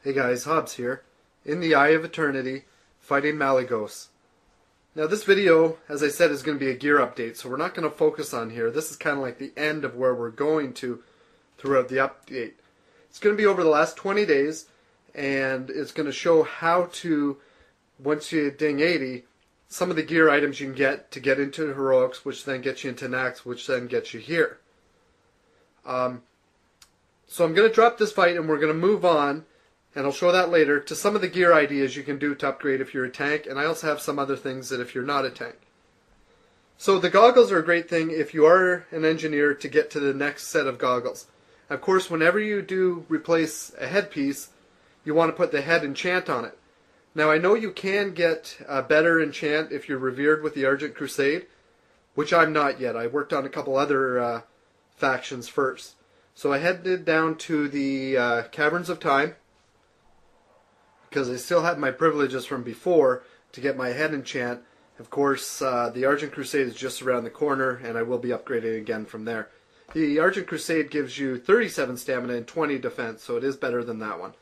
Hey guys, Hobbs here, in the Eye of Eternity, fighting Malygos. Now this video, as I said, is going to be a gear update, so we're not going to focus on here. This is kind of like the end of where we're going to throughout the update. It's going to be over the last 20 days, and it's going to show how to, once you ding 80, some of the gear items you can get to get into Heroics, which then gets you into Nax, which then gets you here. So I'm going to drop this fight, and we're going to move on, and I'll show that later, to some of the gear ideas you can do to upgrade if you're a tank, and I also have some other things that if you're not a tank. So the goggles are a great thing if you are an engineer to get to the next set of goggles. Of course, whenever you do replace a headpiece, you want to put the head enchant on it. Now I know you can get a better enchant if you're revered with the Argent Crusade, which I'm not yet. I worked on a couple other factions first. So I headed down to the Caverns of Time, because I still had my privileges from before to get my head enchant. Of course, the Argent Crusade is just around the corner, and I will be upgrading again from there. The Argent Crusade gives you 37 stamina and 20 defense, so it is better than that one.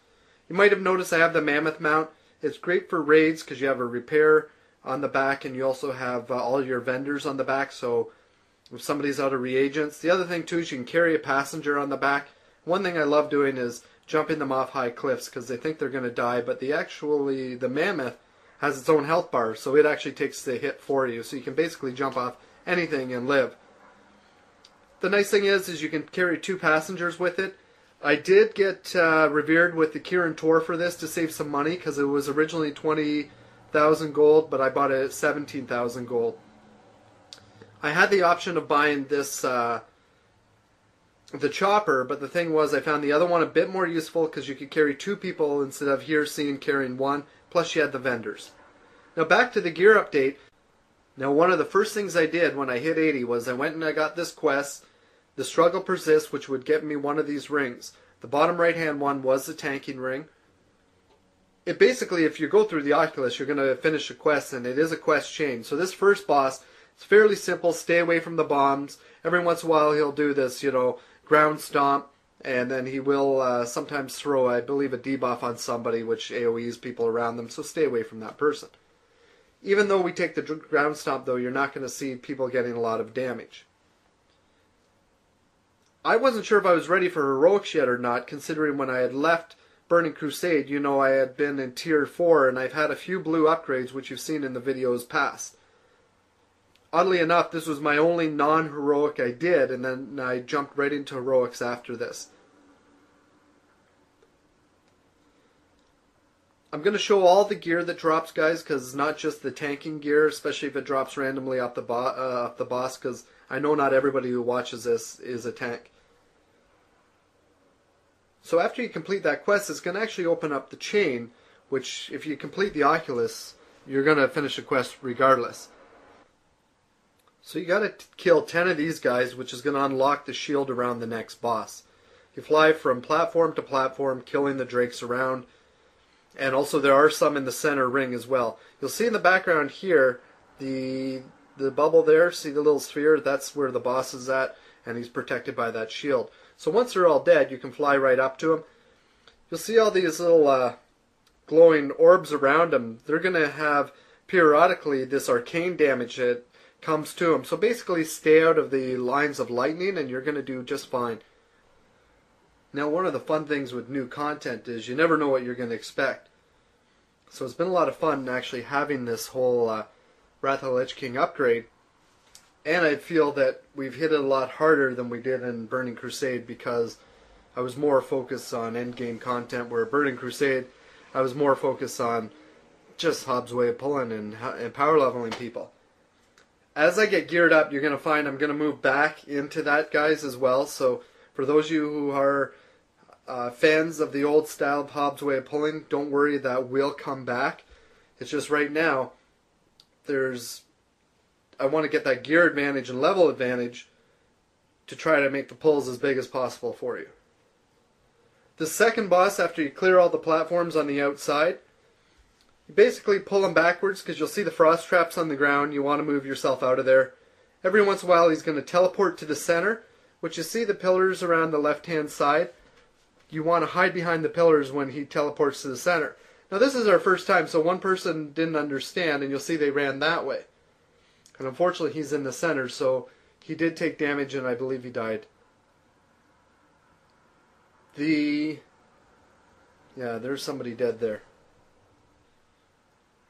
You might have noticed I have the Mammoth mount. It's great for raids because you have a repair on the back, and you also have all your vendors on the back, so if somebody's out of reagents. The other thing too is you can carry a passenger on the back. One thing I love doing is jumping them off high cliffs because they think they're going to die, but the Mammoth has its own health bar, so it actually takes the hit for you, so you can basically jump off anything and live. The nice thing is you can carry 2 passengers with it. I did get revered with the Kirin Tor for this to save some money because it was originally 20,000 gold, but I bought it at 17,000 gold. I had the option of buying this the chopper, but the thing was I found the other one a bit more useful because you could carry 2 people instead of here seeing carrying 1, plus you had the vendors. Now back to the gear update. Now one of the first things I did when I hit 80 was I went and I got this quest, The Struggle Persists, which would get me one of these rings. The bottom right hand one was the tanking ring. It basically, if you go through the Oculus, you're going to finish a quest, and it is a quest chain. So this first boss, it's fairly simple. Stay away from the bombs. Every once in a while he'll do this, ground stomp, and then he will sometimes throw, I believe, a debuff on somebody, which AoEs people around them, so stay away from that person. Even though we take the ground stomp, though, you're not going to see people getting a lot of damage. I wasn't sure if I was ready for Heroics yet or not, considering when I had left Burning Crusade, I had been in Tier 4, and I've had a few blue upgrades, which you've seen in the videos past. Oddly enough, this was my only non-heroic I did, and then I jumped right into heroics after this. I'm going to show all the gear that drops, guys, because it's not just the tanking gear, especially if it drops randomly off the boss, because I know not everybody who watches this is a tank. So after you complete that quest, it's going to actually open up the chain, which if you complete the Oculus, you're going to finish the quest regardless. So you got to kill 10 of these guys, which is going to unlock the shield around the next boss. You fly from platform to platform, killing the drakes around. And also there are some in the center ring as well. You'll see in the background here, the bubble there, see the little sphere? That's where the boss is at, and he's protected by that shield. So once they're all dead, you can fly right up to him. You'll see all these little glowing orbs around him. They're going to have periodically this arcane damage that comes to him. So basically stay out of the lines of lightning and you're going to do just fine. Now one of the fun things with new content is you never know what you're going to expect. So it's been a lot of fun actually having this whole Wrath of the Lich King upgrade. And I feel that we've hit it a lot harder than we did in Burning Crusade because I was more focused on endgame content, where Burning Crusade I was more focused on just Hobbs' way of pulling and power leveling people. As I get geared up, you're going to find I'm going to move back into that, guys, as well. So for those of you who are fans of the old style of Hobbs' way of pulling, don't worry, that will come back. It's just right now, I want to get that gear advantage and level advantage to try to make the pulls as big as possible for you. The second boss, after you clear all the platforms on the outside, you basically pull him backwards because you'll see the frost traps on the ground. You want to move yourself out of there. Every once in a while he's going to teleport to the center, which you see the pillars around the left hand side. you want to hide behind the pillars when he teleports to the center. Now this is our first time, so one person didn't understand, and you'll see they ran that way. And unfortunately he's in the center, so he did take damage, and I believe he died. Yeah, there's somebody dead there.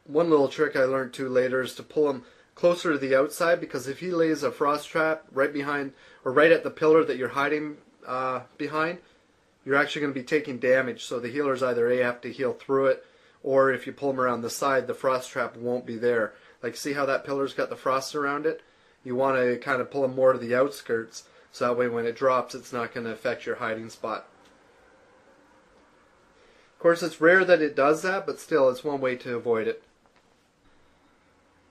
One little trick I learned too later is to pull him closer to the outside, because if he lays a frost trap right behind, or right at the pillar that you're hiding behind, you're actually going to be taking damage. So the healers either A, have to heal through it, or if you pull them around the side, the frost trap won't be there. Like, see how that pillar's got the frost around it? You want to kind of pull them more to the outskirts, so that way when it drops, it's not going to affect your hiding spot. Of course, it's rare that it does that, but still, it's one way to avoid it.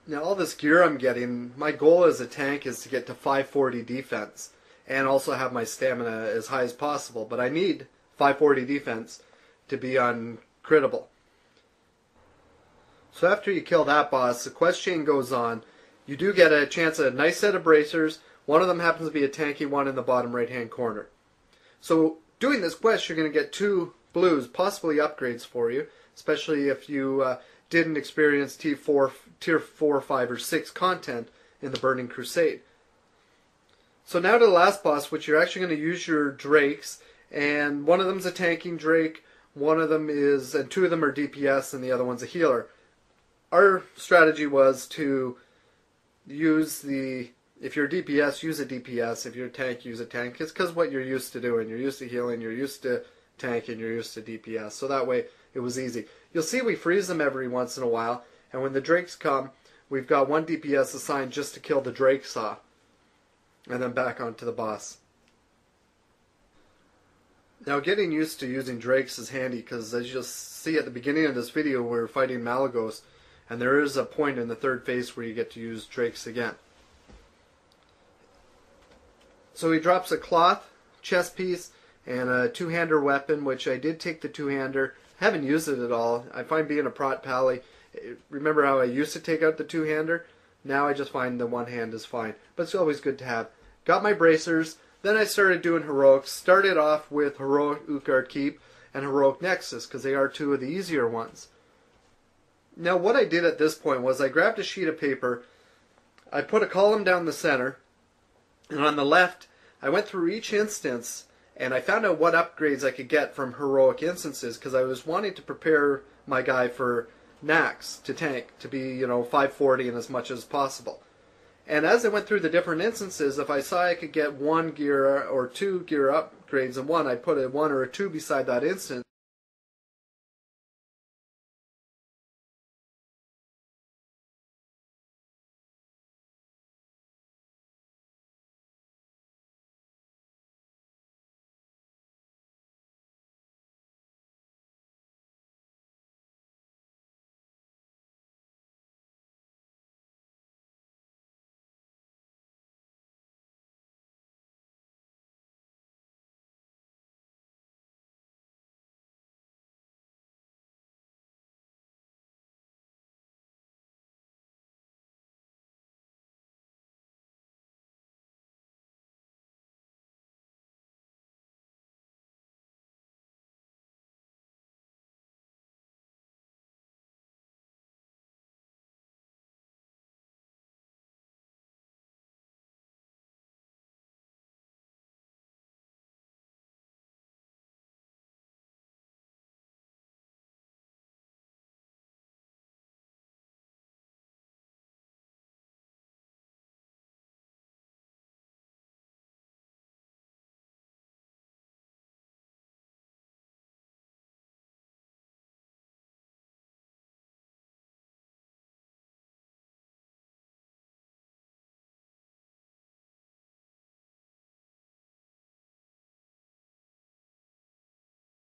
Now, all this gear I'm getting, my goal as a tank is to get to 540 defense, and also have my stamina as high as possible, but I need 540 defense to be uncrittable. So after you kill that boss, the quest chain goes on. You do get a chance at a nice set of bracers. One of them happens to be a tanky one in the bottom right hand corner. So doing this quest, you're going to get 2 blues, possibly upgrades for you, especially if you didn't experience tier 4, 5, or 6 content in the Burning Crusade. So now to the last boss, which you're actually going to use your drakes, and one of them's a tanking drake, one of them is, and 2 of them are DPS, and the other one's a healer. Our strategy was to use if you're a DPS, use a DPS. If you're a tank, use a tank. It's because what you're used to doing. You're used to healing, you're used to tanking, you're used to DPS. So that way, it was easy. You'll see we freeze them every once in a while, and when the drakes come, we've got 1 DPS assigned just to kill the drake saw, and then back onto the boss. Now, getting used to using drakes is handy, because as you'll see at the beginning of this video, we're fighting Malagos, and there is a point in the 3rd phase where you get to use drakes again. So he drops a cloth, chest piece, and a 2-hander weapon, which I did take the 2-hander. I haven't used it at all. I find being a prot pally, remember how I used to take out the 2-hander? Now I just find the 1 hand is fine, but it's always good to have. Got my bracers, then I started doing heroics. Started off with Heroic Utgard Keep and Heroic Nexus, because they are 2 of the easier ones. Now what I did at this point was I grabbed a sheet of paper, I put a column down the center, and on the left I went through each instance and I found out what upgrades I could get from heroic instances, because I was wanting to prepare my guy for Nax to tank, to be, 540 and as much as possible. And as I went through the different instances, if I saw I could get 1 gear or 2 gear upgrades in one, I'd put a 1 or a 2 beside that instance.